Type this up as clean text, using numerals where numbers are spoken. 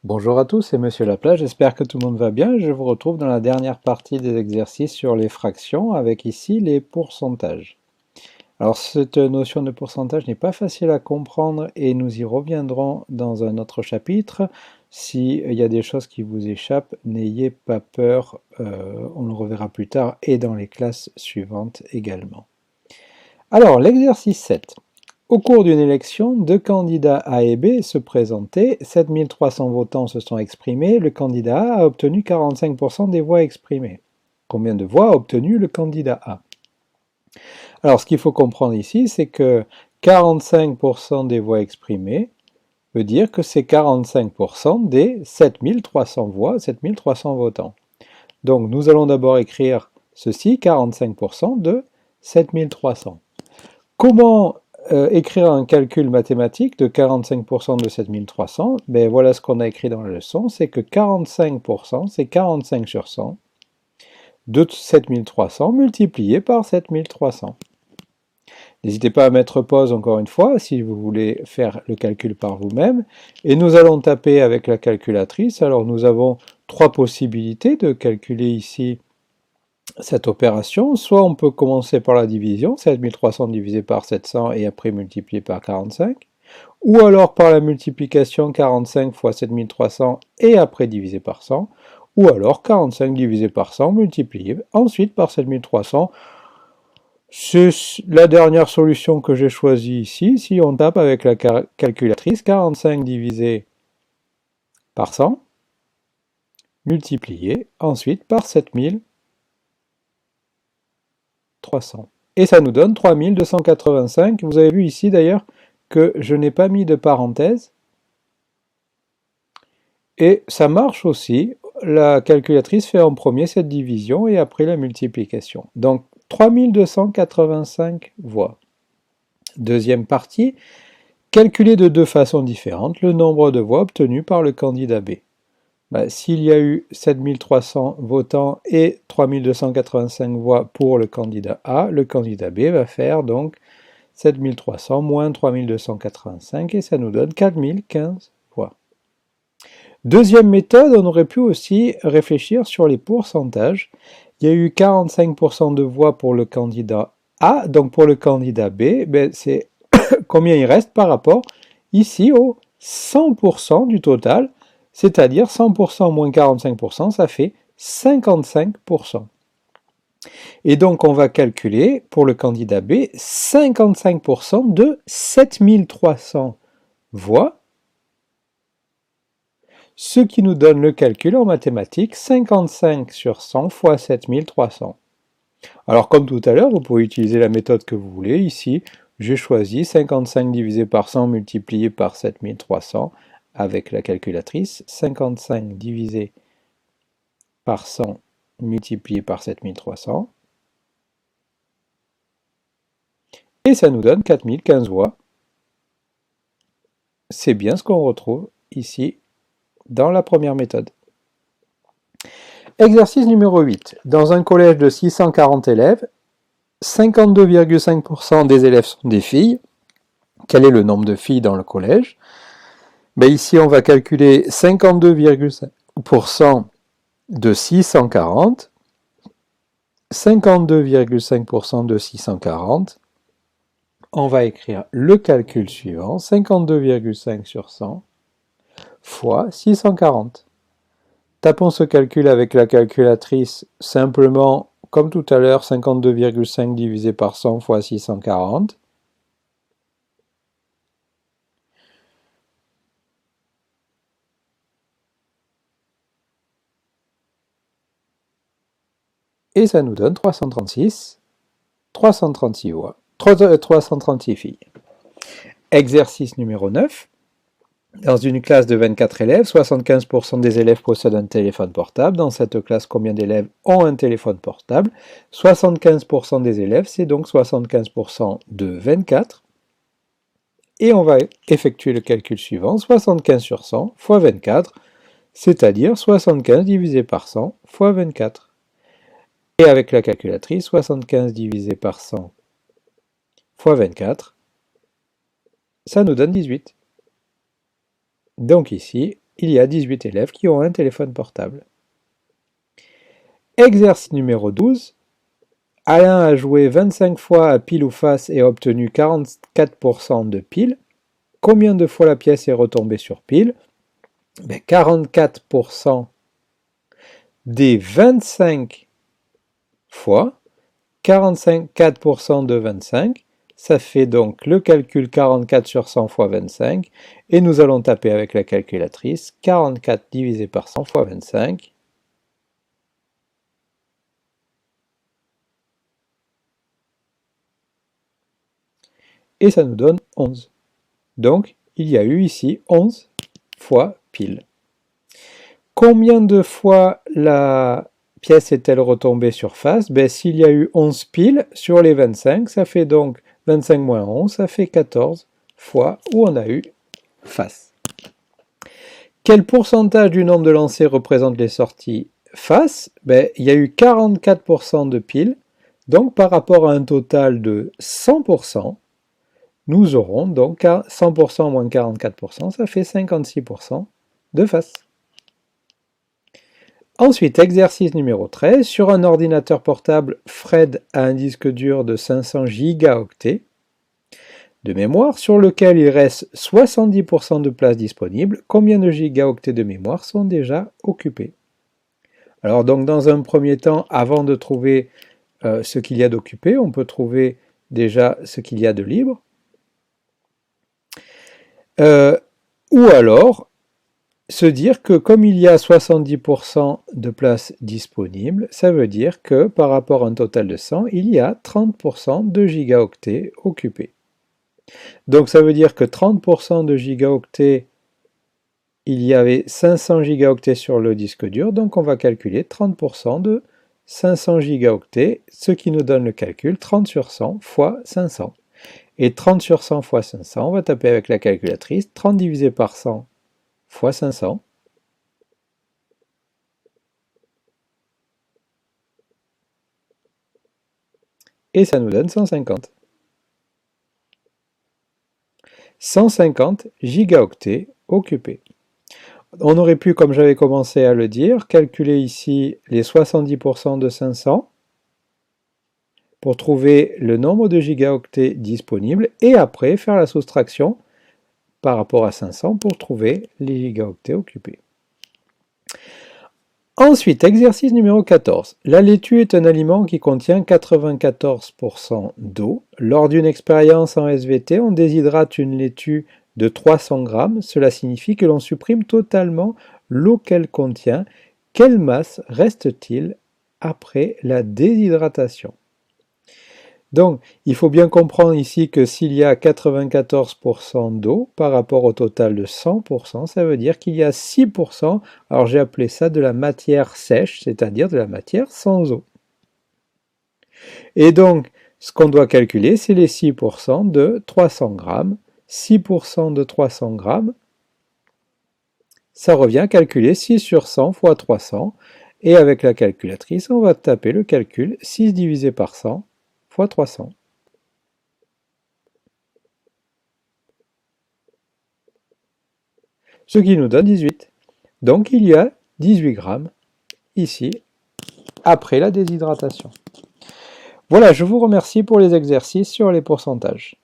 Bonjour à tous, c'est Monsieur Laplace, j'espère que tout le monde va bien. Je vous retrouve dans la dernière partie des exercices sur les fractions avec ici les pourcentages. Alors cette notion de pourcentage n'est pas facile à comprendre et nous y reviendrons dans un autre chapitre. S'il y a des choses qui vous échappent, n'ayez pas peur, on le reverra plus tard et dans les classes suivantes également. Alors l'exercice 7. Au cours d'une élection, deux candidats A et B se présentaient, 7300 votants se sont exprimés, le candidat A a obtenu 45% des voix exprimées. Combien de voix a obtenu le candidat A? Alors ce qu'il faut comprendre ici, c'est que 45% des voix exprimées veut dire que c'est 45% des 7300 voix, 7300 votants. Donc nous allons d'abord écrire ceci, 45% de 7300. Comment écrire un calcul mathématique de 45% de 7300? Ben voilà ce qu'on a écrit dans la leçon, c'est que 45%, c'est 45 sur 100 de 7300 multiplié par 7300. N'hésitez pas à mettre pause encore une fois si vous voulez faire le calcul par vous-même. Et nous allons taper avec la calculatrice. Alors nous avons trois possibilités de calculer ici cette opération. Soit on peut commencer par la division, 7300 divisé par 700 et après multiplié par 45. Ou alors par la multiplication 45 fois 7300 et après divisé par 100. Ou alors 45 divisé par 100 multiplié ensuite par 7300. C'est la dernière solution que j'ai choisie ici. Si on tape avec la calculatrice, 45 divisé par 100, multiplié ensuite par 7300. Et ça nous donne 3285. Vous avez vu ici d'ailleurs que je n'ai pas mis de parenthèse. Et ça marche aussi. La calculatrice fait en premier cette division et après la multiplication. Donc 3285 voix. Deuxième partie. Calculer de deux façons différentes le nombre de voix obtenues par le candidat B. S'il y a eu 7300 votants et 3285 voix pour le candidat A, le candidat B va faire donc 7300 moins 3285 et ça nous donne 4015 voix. Deuxième méthode, on aurait pu aussi réfléchir sur les pourcentages. Il y a eu 45% de voix pour le candidat A, donc pour le candidat B, c'est combien il reste par rapport ici au 100% du total, c'est-à-dire 100% moins 45%, ça fait 55%. Et donc on va calculer pour le candidat B 55% de 7300 voix, ce qui nous donne le calcul en mathématiques 55 sur 100 fois 7300. Alors comme tout à l'heure, vous pouvez utiliser la méthode que vous voulez. Ici, j'ai choisi 55 divisé par 100 multiplié par 7300 avec la calculatrice. 55 divisé par 100 multiplié par 7300. Et ça nous donne 4015 voix. C'est bien ce qu'on retrouve ici dans la première méthode. Exercice numéro 8. Dans un collège de 640 élèves, 52,5% des élèves sont des filles. Quel est le nombre de filles dans le collège? Ici, on va calculer 52,5% de 640. 52,5% de 640. On va écrire le calcul suivant, 52,5 sur 100 fois 640. Tapons ce calcul avec la calculatrice simplement, comme tout à l'heure, 52,5 divisé par 100 fois 640. Et ça nous donne 336 voix, 336 filles. Exercice numéro 9. Dans une classe de 24 élèves, 75% des élèves possèdent un téléphone portable. Dans cette classe, combien d'élèves ont un téléphone portable? 75% des élèves, c'est donc 75% de 24. Et on va effectuer le calcul suivant, 75 sur 100 fois 24, c'est-à-dire 75 divisé par 100 fois 24. Et avec la calculatrice, 75 divisé par 100 fois 24, ça nous donne 18. Donc ici, il y a 18 élèves qui ont un téléphone portable. Exercice numéro 12. Alain a joué 25 fois à pile ou face et a obtenu 44% de pile. Combien de fois la pièce est retombée sur pile? 44% des 25 fois, 44% de 25, ça fait donc le calcul 44 sur 100 fois 25, et nous allons taper avec la calculatrice 44 divisé par 100 fois 25. Et ça nous donne 11. Donc, il y a eu ici 11 fois pile. Combien de fois la pièce est-elle retombée sur face? S'il y a eu 11 piles sur les 25, ça fait donc 25 moins 11, ça fait 14 fois où on a eu face. Quel pourcentage du nombre de lancers représente les sorties face? Il y a eu 44% de piles, donc par rapport à un total de 100%, nous aurons donc 100% moins 44%, ça fait 56% de face. Ensuite, exercice numéro 13. Sur un ordinateur portable, Fred a un disque dur de 500 gigaoctets de mémoire sur lequel il reste 70% de place disponible. Combien de gigaoctets de mémoire sont déjà occupés? Alors donc dans un premier temps, avant de trouver ce qu'il y a d'occupé, on peut trouver déjà ce qu'il y a de libre. Ou alors se dire que comme il y a 70% de place disponible, ça veut dire que par rapport à un total de 100, il y a 30% de gigaoctets occupés. Donc ça veut dire que 30% de gigaoctets, il y avait 500 gigaoctets sur le disque dur, donc on va calculer 30% de 500 gigaoctets, ce qui nous donne le calcul 30 sur 100 fois 500. Et 30 sur 100 fois 500, on va taper avec la calculatrice, 30 divisé par 100 fois 500. Et ça nous donne 150. 150 gigaoctets occupés. On aurait pu, comme j'avais commencé à le dire, calculer ici les 70% de 500 pour trouver le nombre de gigaoctets disponibles et après faire la soustraction par rapport à 500 pour trouver les gigaoctets occupés. Ensuite, exercice numéro 14. La laitue est un aliment qui contient 94% d'eau. Lors d'une expérience en SVT, on déshydrate une laitue de 300 grammes. Cela signifie que l'on supprime totalement l'eau qu'elle contient. Quelle masse reste-t-il après la déshydratation? Donc, il faut bien comprendre ici que s'il y a 94% d'eau par rapport au total de 100%, ça veut dire qu'il y a 6%, alors j'ai appelé ça de la matière sèche, c'est-à-dire de la matière sans eau. Et donc, ce qu'on doit calculer, c'est les 6% de 300 grammes. 6% de 300 grammes, ça revient à calculer 6 sur 100 fois 300. Et avec la calculatrice, on va taper le calcul 6 divisé par 100 fois 300. Ce qui nous donne 18. Donc il y a 18 grammes ici après la déshydratation. Voilà, je vous remercie pour les exercices sur les pourcentages.